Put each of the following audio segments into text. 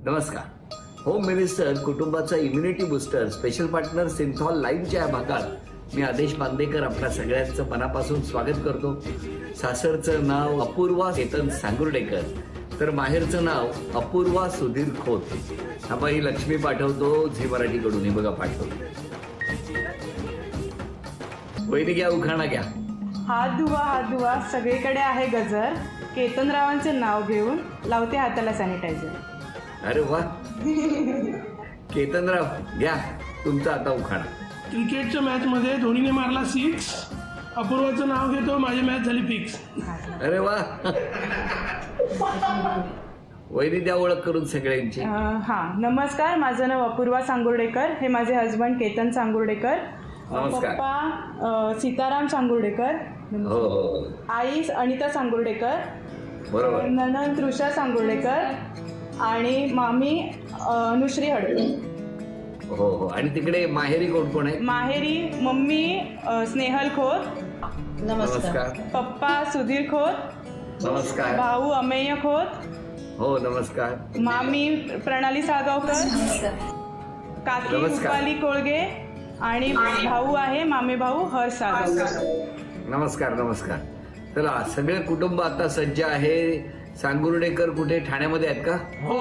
नमस्कार. Home minister कुटुंबाचा immunity booster special partner Cinthol लाईव्हच्या या भागात मी आदेश बांदेकर आपल्या सगळ्यांचं मनापासून स्वागत करतो. सासरचं नाव अपूर्वा केतन सांगुर्डेकर, तर माहेरचं नाव अपूर्वा सुधीर खोत. आपण ही लक्ष्मी पाठवतो झी मराठीकडून. हे बघा पाठवतो. वैदिक घ्या, उखाणा घ्या. हात धुवा सगळीकडे आहे गजर, केतनरावांचे नाव घेऊन लावते हाताला सॅनिटायझर. अरे वा. केतनराव घ्या तुमचा आता उखाणा. क्रिकेटच्या मॅच मध्ये धोनीने मारला 6, अपूर्वाचं नाव घेतो, माझी मॅच झाली फिक्स. अरे वा. वैदिक द्या ओळख करून सगळ्यांची. नमस्कार, माझं नाव अपूर्वा सांगुर्डेकर, हे माझे हजबंड केतन सांगुर्डेकर. नमस्कार. पप्पा सीताराम सांगुर्डेकर, आई अनिता सांगुर्डेकर, बरोबर, ननंद तृषा सांगुर्डेकर आणि मामी अनुश्री हडके. हो हो. आणि तिकडे माहेरी कोण कोण आहे? माहेरी मम्मी स्नेहल खोत. नमस्कार. पप्पा सुधीर खोत. नमस्कार. भाऊ अमेय खोत. हो नमस्कार. मामी प्रणाली साळगावकर. काकी रुपाली कोळगे आणि भाऊ आहे मामे भाऊ हर्ष साळगावकर. नमस्कार नमस्कार. चला सगळे कुटुंब आता सज्ज आहे. सांगुर्डेकर कुठे, ठाण्यामध्ये आहेत का? हो.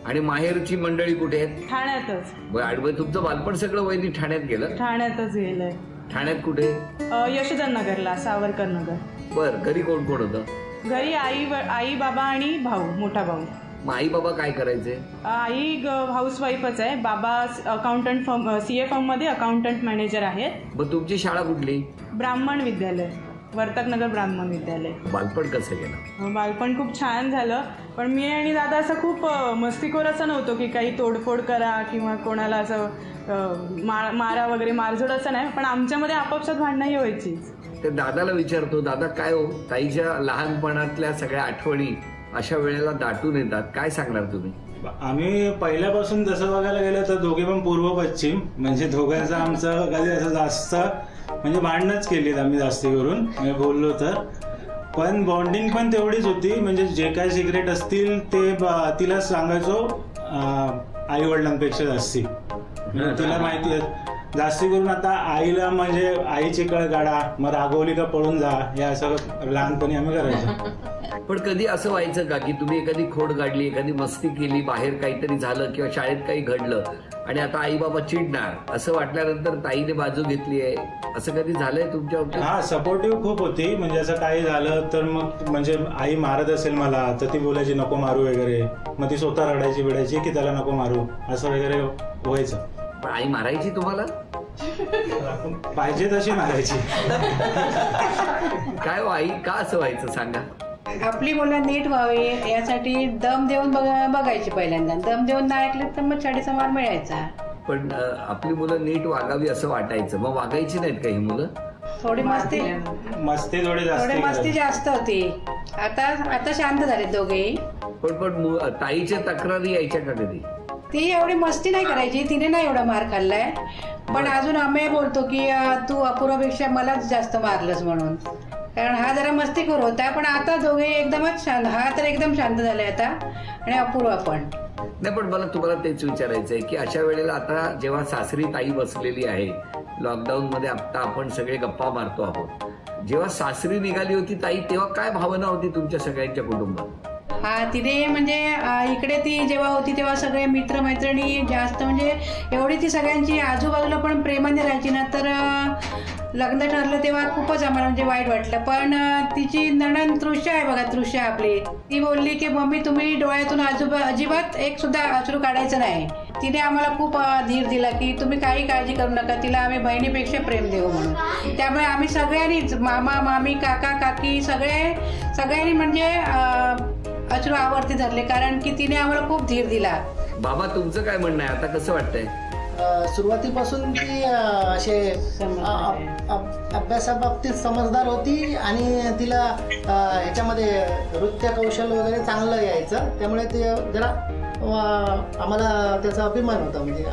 आणि माहेरची मंडळी कुठे आहेत? ठाण्यातच. बरं, तुमचं बालपण सगळं वैदिक ठाण्यात गेलं? ठाण्यातच गेलंय. ठाण्यात कुठे? यशोधन नगरला, सावरकर नगर. बर. घरी कोण कोण होतं? घरी आई बाबा आणि भाऊ, मोठा भाऊ. मग आई बाबा काय करायचे? आई हाऊसवाईफच आहे. बाबा अकाउंटंट फर्म, CA फर्म मध्ये अकाउंटंट मॅनेजर आहेत. मग तुमची शाळा कुठली? ब्राह्मण विद्यालय, वर्तकनगर ब्राह्मण विद्यालय. बालपण कसं गेलं? बालपण खूप छान झालं, पण मी आणि दादा असं खूप मस्तीखोर असं नव्हतो की काही तोडफोड करा किंवा कोणाला असं मारा वगैरे, मारझोड असं नाही. पण आमच्यामध्ये आपापसात भांडणंही व्हायची. ते दादाला विचारतो, दादा काय हो, ताईच्या लहानपणातल्या सगळ्या आठवणी अशा वेळेला दाटून येतात, काय सांगणार तुम्ही? आम्ही पहिल्यापासून जसं बघायला गेलं तर दोघे पण पूर्व पश्चिम, म्हणजे दोघांचं आमचं कधी असं जास्त म्हणजे भांडणच केलीत आम्ही जास्ती करून बोललो तर. पण बॉन्डिंग पण तेवढीच होती, म्हणजे जे काय सिक्रेट असतील ते तिला सांगायचो आई वडिलांपेक्षा जास्ती. तिला माहिती आहे जास्ती करून. आता आईला म्हणजे आईची कळ काढा, मग रागवली का पळून जा, हे असं लहानपणी आम्ही करायचो. पण कधी असं व्हायचं का की तुम्ही एखादी खोड काढली, एखादी मस्ती केली, बाहेर काहीतरी झालं किंवा शाळेत काही घडलं आणि आता आई बाबा चिडणार असं वाटल्यानंतर ताईने बाजू घेतली आहे, असं कधी झालंय तुमच्या? हा, सपोर्टिव्ह खूप होती. म्हणजे असं काही झालं तर मग म्हणजे आई मारत असेल मला तर ती बोलायची नको मारू वगैरे, मग ती स्वतः रडायची बिडायची की त्याला नको मारू असं वगैरे व्हायचं. पण आई मारायची तुम्हाला? पाहिजे तशी मारायची. काय आई का असं व्हायचं सांगा? आपली मुलं नीट व्हावी यासाठी दम देऊन बघायची. पहिल्यांदा दम देऊन नाही ऐकले तर मग छडीचा मार मिळायचा. पण आपली मुलं नीट वागावी असं वाटायचं, मग वागायची नाहीत का ही मुलं? थोडी मस्ती मस्ती जास्त होती. आता शांत झाले दोघेही. पण ताईच्या तक्रारी यायच्या का कधी? ती एवढी मस्ती नाही करायची, तिने नाही एवढा मार खाल्लाय. पण अजून आम्ही बोलतो की तू अपूर्वापेक्षा मलाच जास्त मारलंस म्हणून, कारण हा जरा मस्तीखोर होता. पण आता दोघे एकदमच शांत, हा तर एकदम शांत झालाय आता आणि अपूर्वा पण नाही. पण मला तुम्हाला तेच विचारायचंय की अशा वेळेला आता जेव्हा सासरी ताई बसलेली आहे, लॉकडाऊन मध्ये आता आपण सगळे गप्पा मारतो आहोत, जेव्हा सासरी निघाली होती ताई तेव्हा काय भावना होती तुमच्या सगळ्यांच्या कुटुंबात? हा, तिने म्हणजे इकडे ती जेव्हा होती तेव्हा सगळे मित्रमैत्रिणी जास्त, म्हणजे एवढी ती सगळ्यांची आजूबाजूला पण प्रेमाने राहायची ना. तर लग्न ठरलं तेव्हा खूपच आम्हाला म्हणजे वाईट वाटलं. पण तिची नणंद तृषा आहे बघा, तृषा आपली, ती बोलली की मम्मी तुम्ही डोळ्यातून अजिबात एक सुद्धा अश्रू काढायचं नाही. तिने आम्हाला खूप धीर दिला की तुम्ही काही काळजी करू नका, तिला आम्ही बहिणीपेक्षा प्रेम देऊ म्हणून. त्यामुळे आम्ही सगळ्यांनीच, मामा मामी काका काकी सगळ्यांनी म्हणजे अश्रू आवर्ती धरले, कारण की तिने आम्हाला खूप धीर दिला. बाबा तुमचं काय म्हणणं आहे, आता कसं वाटतंय? सुरुवातीपासून ती असे अभ्यासाबाबतीत समजदार होती आणि तिला ह्याच्यामध्ये नृत्य कौशल्य वगैरे चांगलं यायचं, त्यामुळे ते जरा आम्हाला त्याचा अभिमान होता. म्हणजे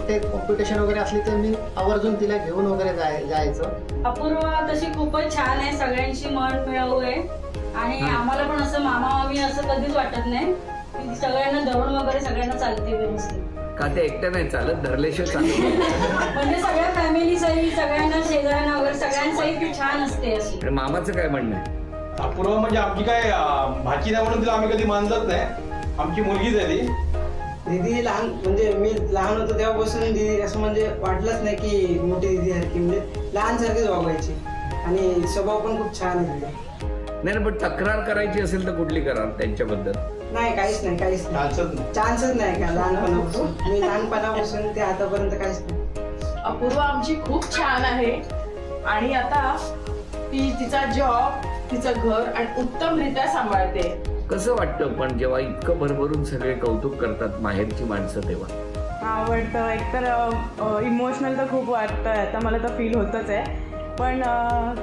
ते कॉम्पिटिशन वगैरे असली तर मी आवर्जून तिला घेऊन वगैरे जायचं. अपूर्वा तशी खूपच छान आहे, सगळ्यांशी मन मिळवू आहे आणि आम्हाला पण असं मामा मामी असं कधीच वाटत नाही. सगळ्यांना सगळ्यांना चालते व्यवस्थित. का ते एकट्या नाही चालत, धरल्याशिवाय चालत. म्हणजे सगळ्या फॅमिली सहित, सगळ्यांना शेजाऱ्यांना वगैरे सगळ्यांसहित छान असते अशी. आणि मामाचं काय म्हणणं आहे? अपूर्वा म्हणजे आमची काय भाची नाही म्हणून तिला आम्ही कधी मानलंच नाही. आमची मुलगीच आहे ती. दीदी लहान म्हणजे मी लहान होतो तेव्हापासून दीदी असं म्हणजे वाटलंच नाही की मोठी दीदी सारखी, म्हणजे लहान सारखीच वागायची आणि स्वभाव पण खूप छान आहे तिचा. नाही पण तक्रार करायची असेल तर कुठली करार त्यांच्याबद्दल? नाही, काहीच नाही चान्सच नाही का लहानपणापासून. मी लहानपणापासून ते आतापर्यंत काहीच नाही. अपूर्वा आमची खूप छान आहे आणि आता ती तिचा जॉब, तिचं घर आणि उत्तमरित्या सांभाळते. कसं वाटतं पण जेव्हा इतकं भरभरून सगळे कौतुक करतात माहेरची माणसं तेव्हा? आवडतं, एकतर इमोशनल तर खूप वाटतं, आता मला तर फील होतच आहे. पण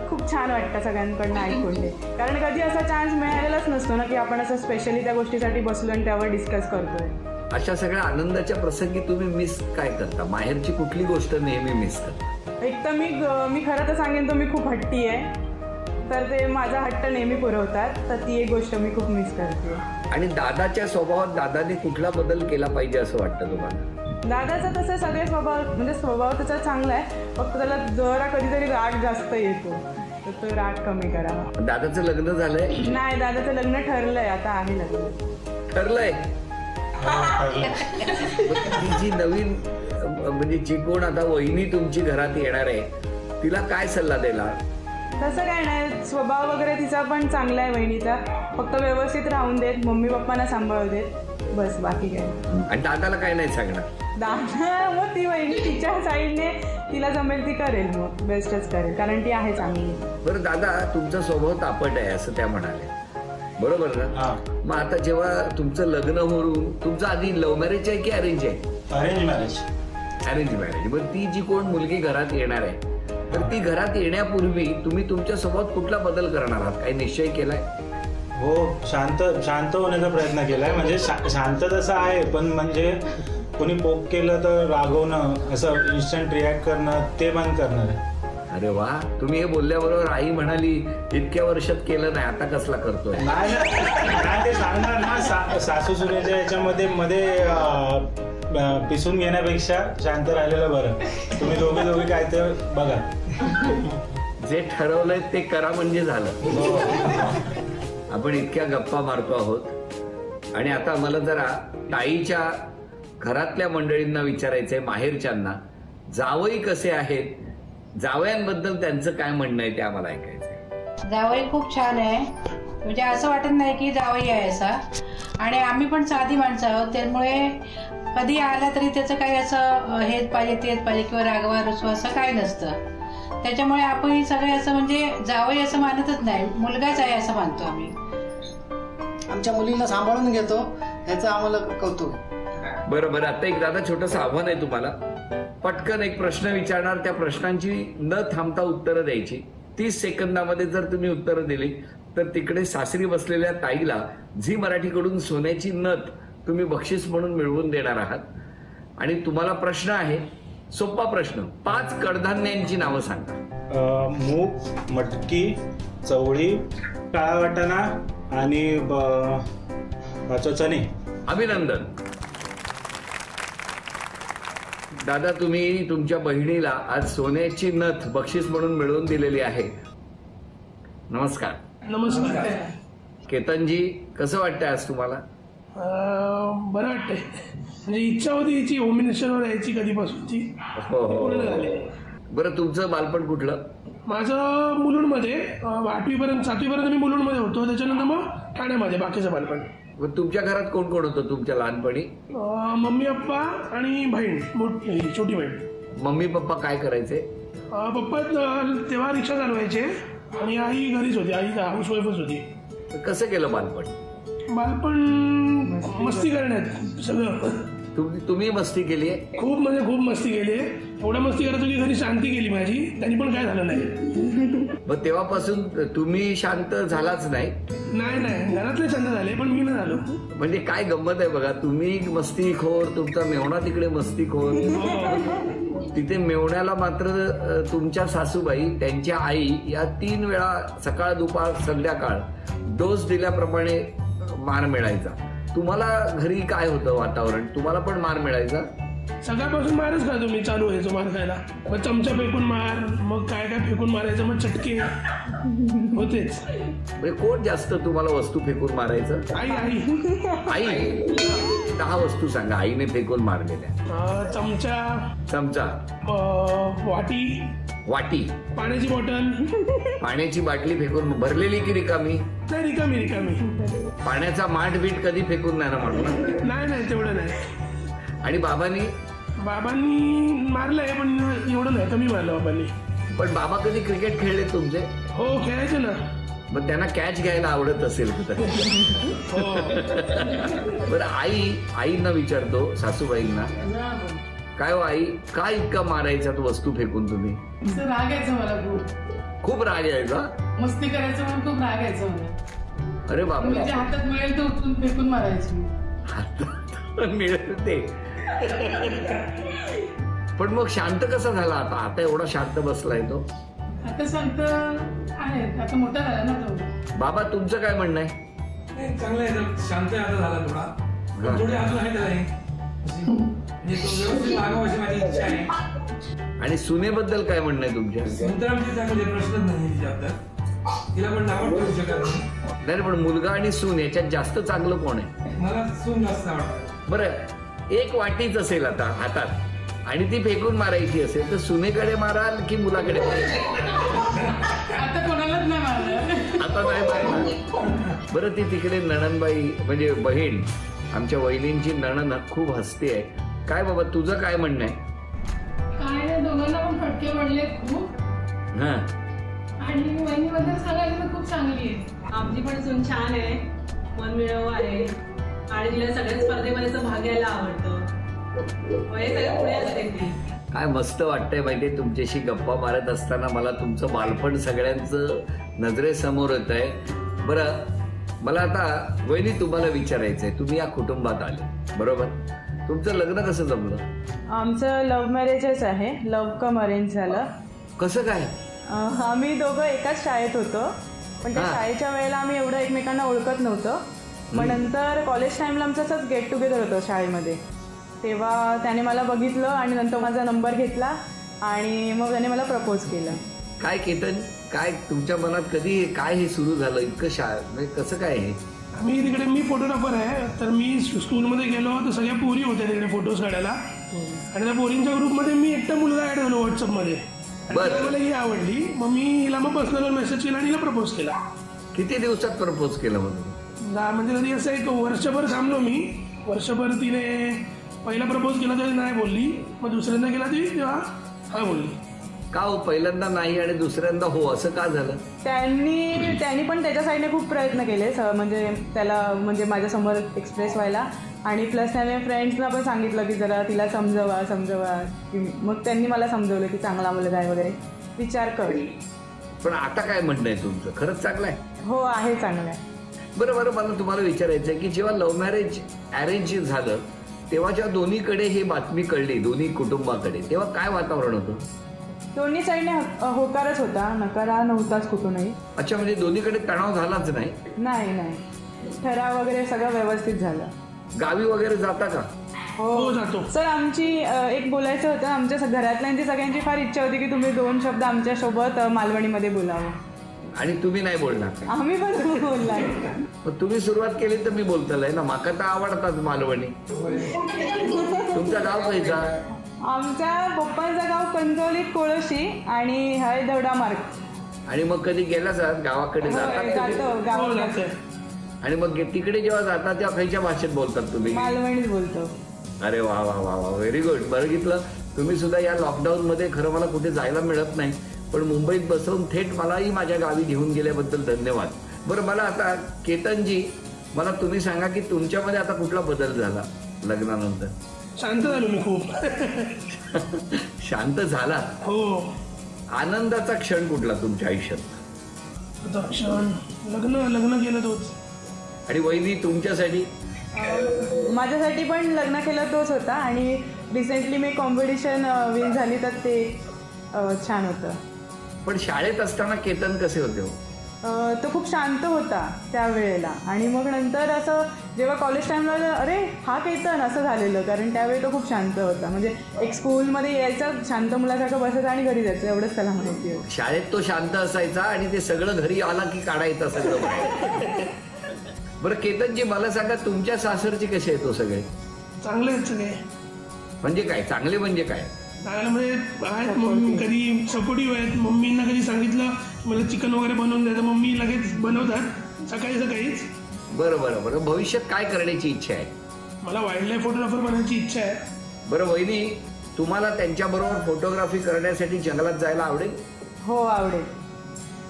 खूप छान वाटतं सगळ्यांकडनं ऐकून ते, कारण कधी असा चान्स मिळालेलाच नसतो ना की आपण असं स्पेशली त्या गोष्टीसाठी बसलो आणि त्यावर डिस्कस करतोय. अशा सगळ्या आनंदाच्या प्रसंगी तुम्ही मिस काय करता? माहेरची कुठली गोष्ट नेहमी मिस करता? एक तर मी खरं तर सांगेन तर मी खूप हट्टी आहे, तर ते माझा हट्ट नेहमी पुरवतात, तर ती एक गोष्ट मी खूप मिस करते. आणि दादाच्या स्वभावात दादाने कुठला बदल केला पाहिजे असं वाटतं तुम्हाला? दादाचा तसं सगळे स्वभाव त्याचा चांगला आहे, फक्त त्याला जरा कधीतरी राग जास्त येतो, तर तो राग कमी करावा. दादाचं लग्न झालंय? नाही, दादाचं लग्न ठरलंय, आता आहे लग्न. ठरलंय? ती जी नवीन म्हणजे जी कोण आता वहिनी तुमची घरात येणार आहे तिला काय सल्ला देणार? तसं काय नाही, स्वभाव वगैरे तिचा पण चांगला आहे वहिनीचा, फक्त व्यवस्थित राहून देत, मम्मी पप्पांना सांभाळू देत, बस, बाकी काय. आणि दादाला काय नाही सांगणार? दादा मग ती वहिनी तिच्या साईडने तिला जमेल ती करेल, मग बेस्टच करेल, कारण ती आहे चांगली. बरं दादा, तुमचा स्वभाव तापट आहे असं त्या म्हणाल्या, बरोबर ना? मग आता जेव्हा तुमचं लग्न होऊन, तुमचं आधी लव्ह मॅरेज आहे की अरेंज आहे? Arrange marriage. Arrange marriage. मग ती जी कोण मुलगी घरात येणार आहे, तर ती घरात येण्यापूर्वी तुम्ही तुमच्या स्वभावात कुठला बदल करणार आहात? काही निश्चय केलाय? हो, शांत होण्याचा प्रयत्न केलाय. म्हणजे शांत तसं आहे, पण म्हणजे कोणी पोक केलं तर रागवणं, असं इन्स्टंट रिॲक्ट करणं, ते बंद करणार आहे. अरे वा, तुम्ही हे बोलल्याबरोबर आई म्हणाली इतक्या वर्षात केलं नाही, आता कसला करतोय? नाही ते सांगणार ना, सासू सुनेच्या याच्यामध्ये पिसून घेण्यापेक्षा शांत राहिलेलं बरं. तुम्ही दोघे काय ते बघा. जे ठरवलंय ते करा म्हणजे झालं. आपण इतक्या गप्पा मारतो आहोत आणि आता मला जरा ताईच्या घरातल्या मंडळींना विचारायचंय, माहेरच्यांना, जावई कसे आहेत, जावयांबद्दल त्यांचं काय म्हणणं आहे ते आम्हाला ऐकायचंय. जावई खूप छान आहे, म्हणजे असं वाटत नाही की जावई आहे असा, आणि आम्ही पण साधी माणसं आहोत, त्यामुळे कधी आला तरी त्याचं काही असं हेच पाहिजे तेच पाहिजे किंवा रागवा रुसवा असं काही नसतं. त्याच्यामुळे आपण सगळे असं म्हणजे जावई असं मानतच नाही, मुलगाच आहे असं मानतो आम्ही. आमच्या मुलीला सांभाळून घेतो, ह्याचं आम्हाला कौतुक. बरं, आता एक दादा छोटंसं आव्हान आहे तुम्हाला. पटकन एक प्रश्न विचारणार, त्या प्रश्नांची न थांबता उत्तरं द्यायची. 30 सेकंदामध्ये जर तुम्ही उत्तरं दिली तर तिकडे सासरी बसलेल्या ताईला झी मराठीकडून सोन्याची नथ तुम्ही बक्षीस म्हणून मिळवून देणार आहात. आणि तुम्हाला प्रश्न आहे, सोपा प्रश्न, 5 कडधान्यांची नावं सांगा. मूग, मटकी, चवळी, काळा वाटाणा आणि चणे. अभिनंदन. दादा, तुम्ही तुमच्या बहिणीला आज सोन्याची नथ बक्षीस म्हणून मिळवून दिलेली आहे. नमस्कार. नमस्कार. केतनजी, कसं वाटतंय आज तुम्हाला? बरं वाटतंय, म्हणजे इच्छा होती हिची होम मिनिस्टरवर यायची कधीपासूनची. हो. बरं, तुमचं बालपण कुठलं? माझं मुलुंडमध्ये 8वी-7वी पर्यंत मी मुलुंडमध्ये होतो, त्याच्यानंतर मग ठाण्यामध्ये बाकीचं बालपण. तुमच्या घरात कोण कोण होतं तुमच्या लहानपणी? मम्मी पप्पा आणि बहीण, छोटी बहीण. मम्मी पप्पा काय करायचे? पप्पा तेव्हा रिक्षा चालवायचे आणि आई घरीच होती, आई हाऊसवाईफच होती. कसं केलं बालपण? मस्ती करण्यात सगळं. तुम्ही मस्ती केली आहे? खूप, म्हणजे खूप मस्ती केली आहे. एवढा मस्ती करत होती, घरी शांती केली माझी, त्यांनी पण काय झालं नाही. मग तेव्हापासून तुम्ही शांत झालाच नाही? नाही, घरातले शांत झाले, पण मी नाही झालो. म्हणजे काय गंमत आहे बघा, तुम्ही मस्तीखोर, तुमचा मेवणा तिकडे मस्तीखोर. तिथे मेवण्याला मात्र तुमच्या सासूबाई, त्यांच्या आई या 3 वेळा सकाळ दुपार संध्याकाळ डोस दिल्याप्रमाणे मार मिळायचा. तुम्हाला घरी काय होतं वातावरण? तुम्हाला पण मार मिळायचा? सकाळपासून मारच खातो मी, चालू व्हायचो मार खायला. मग चमचा फेकून मार, मग काय काय फेकून मारायचं, मग चटके होतेच. म्हणजे कोण जास्त तुम्हाला वस्तू फेकून मारायचं? आई आई आई. 10 वस्तू सांगा आईने फेकून मारलेल्या. चमचा, वाटी, पाण्याची बाटली फेकून भरलेली की रिकामी? नाही, रिकामी. पाण्याचा माठ बीट कधी फेकून नाही ना म्हणून? नाही तेवढं नाही. आणि बाबांनी मारलंय पण एवढं नाही, कमी मारलं बाबांनी. पण बाबा कधी क्रिकेट खेळले तुमचे? हो, खेळायचे ना. मग त्यांना कॅच घ्यायला आवडत असेल कुठं? बरं, आईंना विचारतो, सासूबाईंना, काय हो आई, काय इतका मारायचा वस्तू फेकून तुम्ही? राग यायचा मला, खूप राग यायचा. मस्ती करायचं म्हणून खूप राग यायचा मला. अरे बाबा, जे हातात मिळेल ते उचलून फेकून मारायची. मिळेल ते. पण मग शांत कसा झाला आता एवढा शांत बसलाय तो? आता शांत आहे, आता मोठा झाला ना तो. बाबा, तुमचं काय म्हणणं आहे? चांगलं आहे, शांत आता झाला थोडा. थोडी अजून आहे माझी इच्छा आहे. आणि सुनेबद्दल काय म्हणणं आहे तुमच्या? सुंदरामची चांगली, प्रश्नच नाही तिला पण नावड करू शकत नाही. पण मुलगा आणि सून याच्यात जास्त चांगलं कोण आहे? मला सून जास्त आवडतं. बरं, एक वाटीच असेल आता हातात आणि ती फेकून मारायची असेल तर सुनेकडे माराल की मुलाकडे माराल? आता कोणालाच नाही मारलं. आता नाही मारणार. बरं, ती तिकडे नणंदबाई म्हणजे बहीण, आमच्या वहिनींची नणंद खूप हसते आहे. काय बाबा, तुझं काय म्हणणं आहे? काय नाही, दोघांना पण फटके पडले खूप. हा. आणि वहिनीबद्दल सांगायचं तर खूप चांगली आहे. आमची पण सून छान आहे, मनमिळावू आहे आणि तिला सगळ्या स्पर्धेमध्ये भाग घ्यायला आवडतं. सगळं पुढे असते ती. काय मस्त वाटतंय माहितीये, तुमच्याशी गप्पा मारत असताना मला तुमचं बालपण सगळ्यांचं नजरेसमोर येत आहे. बरं, मला आता वहिनी तुम्हाला विचारायचंय, तुम्ही या कुटुंबात आले बरोबर, तुमचं लग्न कसं जमलं? आमचं लव्ह मॅरेजच आहे, लव्ह कम अरेंज झालं. कसं काय? आम्ही दोघं एकाच शाळेत होतो, पण त्या शाळेच्या वेळेला आम्ही एवढं एकमेकांना ओळखत नव्हतं. मग नंतर कॉलेज टाइमला आमचं असंच गेट टुगेदर होतं शाळेमध्ये, तेव्हा त्याने मला बघितलं आणि नंतर माझा नंबर घेतला आणि मग त्याने मला प्रपोज केलं. काय केतन, काय तुमच्या मनात कधी काय हे सुरू झालं इतकं म्हणजे कसं काय हे? मी फोटोग्राफर आहे, तर मी स्कूलमध्ये गेलो तर सगळ्या पोरी होत्या तिकडे फोटोज काढायला आणि त्या पोरींच्या ग्रुपमध्ये मी एकटा मुलगा ऍड झालो व्हॉट्सअपमध्ये. मला ही आवडली, मग मी हिला मग पर्सनल मेसेज केला आणि हिला प्रपोज केला. किती दिवसात प्रपोज केलं म्हणून? म्हणजे तरी असं एक वर्षभर थांबलो मी. वर्षभर तिने पहिला प्रपोज केला तरी नाही बोलली, मग दुसऱ्यांदा केला ती तेव्हा हा बोलली. का हो, पहिल्यांदा नाही आणि दुसऱ्यांदा हो असं का झालं? त्यांनी पण त्याच्या साईडने खूप प्रयत्न केले, म्हणजे त्याला म्हणजे माझ्यासमोर एक्सप्रेस व्हायला, आणि प्लस त्याने फ्रेंड्सना पण सांगितलं की जरा तिला समजवा. मग त्यांनी मला समजवलं की चांगला मुलगा आहे वगैरे, विचार कर. पण आता काय म्हणणं आहे तुमचं? खरंच चांगलं आहे? हो, आहे, चांगलं आहे. बरं, मला तुम्हाला विचारायचं आहे की जेव्हा लव्ह मॅरेज अरेंज झालं तेव्हा जेव्हा दोन्हीकडे ही बातमी कळली, दोन्ही कुटुंबाकडे, तेव्हा काय वातावरण होतं? दोन्ही साईडने होकारच होता, नकारा नव्हताच कुठूनही. अच्छा, म्हणजे दोन्हीकडे तणाव झालाच नाही? नाही, ठराव वगैरे सगळं व्यवस्थित झालं. गावी वगैरे जाता का? हो, जातो सर. आमची एक बोलायचं होतं, आमच्या घरातल्यांची सगळ्यांची फार इच्छा होती की तुम्ही 2 शब्द आमच्यासोबत मालवणीमध्ये बोलावं. आणि तुम्ही नाही बोलणार? आम्ही पण बोलणार. तुम्ही सुरुवात केली तर मी बोलतलंय ना, माका तर आवडतात मालवणी. तुमचं गाव खायचा? आमच्या पप्पांचं गाव कंजोली कोळशी आणि हाय दवडा मार्ग. आणि मग कधी गेला सर गावाकडे? जातो. आणि मग तिकडे जेव्हा जाता तेव्हा खायच्या भाषेत बोलतात तुम्ही? मालवणीच बोलतो. अरे वा वा वा वा, व्हेरी गुड. बघितलं, तुम्ही सुद्धा या लॉकडाऊन मध्ये, खरं मला कुठे जायला मिळत नाही, पण मुंबईत बसवून थेट मलाही माझ्या गावी घेऊन गेल्याबद्दल धन्यवाद. बरं, मला आता केतनजी, मला तुम्ही सांगा की तुमच्यामध्ये आता कुठला बदल झाला लग्नानंतर? शांत झालो मी खूप. शांत झाला? हो. आनंदाचा क्षण कुठला तुमच्या आयुष्यात? क्षण लग्न केलं तोच. आणि वहिनी तुमच्यासाठी? माझ्यासाठी पण लग्न केलं तोच होता, आणि रिसेंटली मी कॉम्पिटिशन विन झाली तर ते छान होतं. पण शाळेत असताना केतन कसे होते? तो खूप शांत होता त्यावेळेला. आणि मग नंतर असं जेव्हा कॉलेज टाईमला अरे हा केतन असं झालेलं, कारण त्यावेळी तो खूप शांत होता. म्हणजे एक स्कूलमध्ये यायचा शांत मुलासारखं बसायचा आणि घरी जायचं, एवढंच त्याला माहिती होतं. शाळेत तो शांत असायचा आणि ते सगळं घरी आला की काढायचं सगळं बाहेर. बरं केतनजी, मला सांगा तुमच्या सासरचे कसे आहेत तो सगळे? चांगले आहेत सगळे. म्हणजे काय चांगले म्हणजे काय? चांगले म्हणजे आहेत, मम्मी कधी सपोर्टिव्ह आहेत. मम्मींना कधी सांगितलं मला चिकन वगैरे बनवून द्यायचं, मम्मी लगेच बनवतात सकाळीच. बरं बरं बरं. भविष्यात काय करण्याची इच्छा आहे? मला वाईल्ड लाईफ फोटोग्राफर बनायची इच्छा आहे. बरं वहिनी, तुम्हाला त्यांच्याबरोबर फोटोग्राफी करण्यासाठी जंगलात जायला आवडेल? हो आवडेल.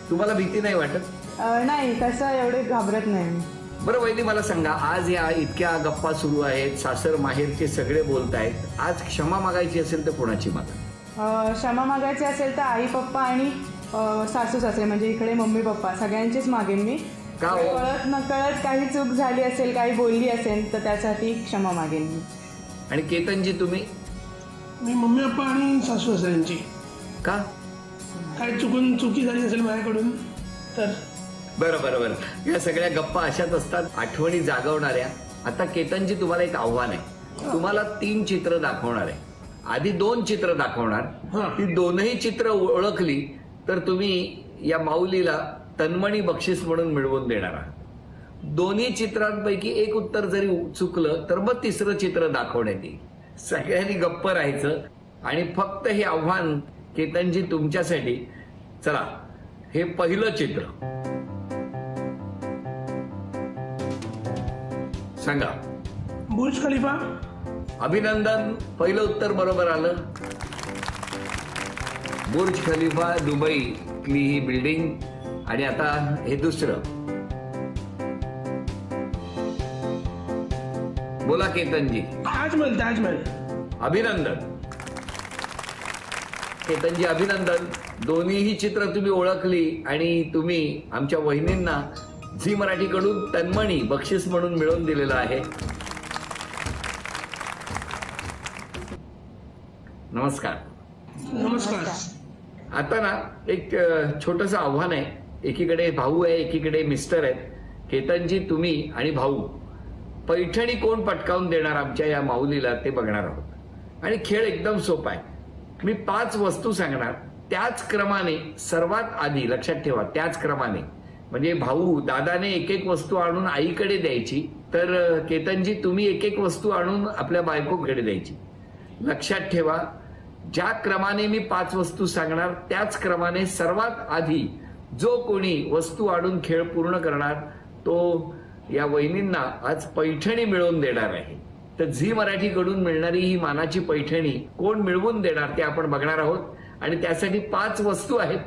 तुम्हाला भीती नाही वाटत? नाही, तसं एवढे घाबरत नाही. बरं वहिनी, मला सांगा, आज या इतक्या गप्पा सुरू आहेत, सासर माहेरचे सगळे बोलतायत, आज क्षमा मागायची असेल तर कोणाची मागा? क्षमा मागायची असेल तर आई पप्पा आणि सासू सासरे, म्हणजे इकडे मम्मी पप्पा सगळ्यांचीच मागेन मी. का? कळत नकळत काही चूक झाली असेल, काही बोलली असेल तर त्यासाठी क्षमा मागेन मी. आणि केतनजी तुम्ही? मी मम्मी पप्पा आणि सासू सासऱ्यांची. का? काय चुकी झाली असेल माझ्याकडून तर. बरं बरं बरं. या सगळ्या गप्पा अशाच असतात, आठवणी जागवणाऱ्या. आता केतनजी, तुम्हाला एक आव्हान आहे. तुम्हाला 3 चित्र दाखवणार आहे. आधी 2 चित्र दाखवणार. ती दोनही चित्र ओळखली तर तुम्ही या माऊलीला तन्मणी बक्षीस म्हणून मिळवून देणार आहात. दोन्ही चित्रांपैकी एक उत्तर जरी चुकलं तर मग 3रं चित्र दाखवण्यात येईल. सगळ्यांनी गप्प राहायचं आणि फक्त हे आव्हान केतनजी तुमच्यासाठी. चला, हे पहिलं चित्र सांगा. बुर्ज खलिफा. अभिनंदन, पहिलं उत्तर बरोबर आलं. बुर्ज खलिफा दुबईतली ही बिल्डिंग. आणि आता हे दुसरं. बोला केतनजी. ताजमहल. अभिनंदन केतनजी, अभिनंदन. दोन्हीही चित्र तुम्ही ओळखली आणि तुम्ही आमच्या वहिनींना झी मराठीकडून तन्मणी बक्षीस म्हणून मिळवून दिलेलं आहे. नमस्कार. आता ना एक छोटंसं आव्हान आहे. एकीकडे भाऊ आहे, एकीकडे मिस्टर आहेत. केतनजी, तुम्ही आणि भाऊ पैठणी कोण पटकावून देणार आमच्या या माऊलीला ते बघणार आहोत. आणि खेळ एकदम सोपा आहे. मी 5 वस्तू सांगणार, त्याच क्रमाने सर्वात आधी लक्षात ठेवा, त्याच क्रमाने. म्हणजे भाऊ दादाने एक वस्तू आणून आईकडे द्यायची, तर केतनजी तुम्ही एक वस्तू आणून आपल्या बायकोकडे द्यायची. लक्षात ठेवा, ज्या क्रमाने मी 5 वस्तू सांगणार त्याच क्रमाने सर्वात आधी जो कोणी वस्तू आणून खेळ पूर्ण करणार तो या वहिनींना आज पैठणी मिळवून देणार आहे. तर झी मराठीकडून मिळणारी ही मानाची पैठणी कोण मिळवून देणार ते आपण बघणार आहोत. आणि त्यासाठी 5 वस्तू आहेत.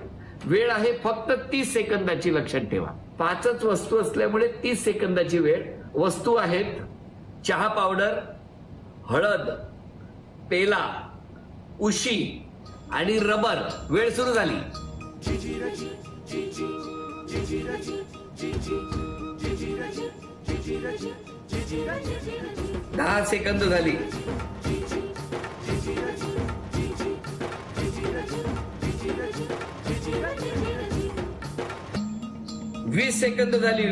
वेळ आहे फक्त 30 सेकंदाची. लक्षात ठेवा, 5च वस्तू असल्यामुळे 30 सेकंदाची वेळ. वस्तू आहेत चहा पावडर, हळद, पेला, उशी आणि रबर. वेळ सुरू झाली. 10 सेकंद झाली. 20 सेकंद झाली.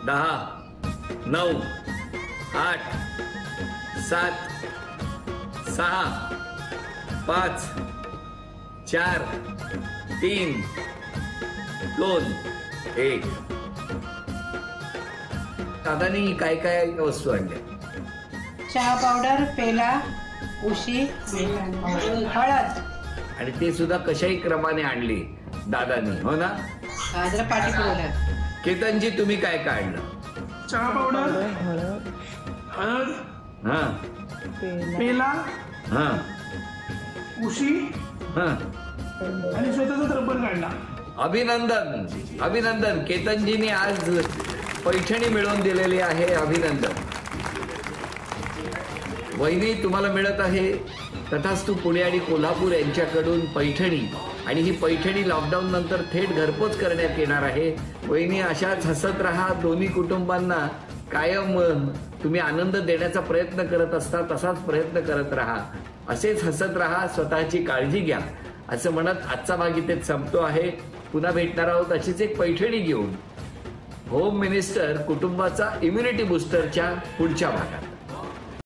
10, 9, 8, 7, 6, 5, 4, 3, 2, 1. दादानी काय काय वस्तू आणल्या? चहा पावडर, पेला, उशी, हळद. आणि ते सुद्धा कशाही क्रमाने आणली दादानी, हो ना? जरा पाठी पुरवल्या. केतनजी, तुम्ही काय काढलं? चहा पावडर, हळद, हा, पेला, हा, उशी हा. आणि स्वतःचा रबर काढला. अभिनंदन, अभिनंदन. केतनजीने आज पैठणी मिळवून दिलेली आहे. अभिनंदन. वहिनी, तुम्हाला मिळत आहे तथास्तु पुणे आणि कोल्हापूर यांच्याकडून पैठणी. आणि ही पैठणी लॉकडाऊन नंतर थेट घरपोच करण्यात येणार आहे. वहिनी, अशाच हसत राहा. दोन्ही कुटुंबांना कायम तुम्ही आनंद देण्याचा प्रयत्न करत असता, तसाच प्रयत्न करत राहा. असेच हसत राहा, स्वतःची काळजी घ्या असं म्हणत आजचा भाग इथेच संपतो आहे. पुन्हा भेटणार आहोत अशीच एक पैठणी घेऊन होम मिनिस्टर कुटुंबाचा इम्युनिटी बुस्टरच्या पुढच्या भागात.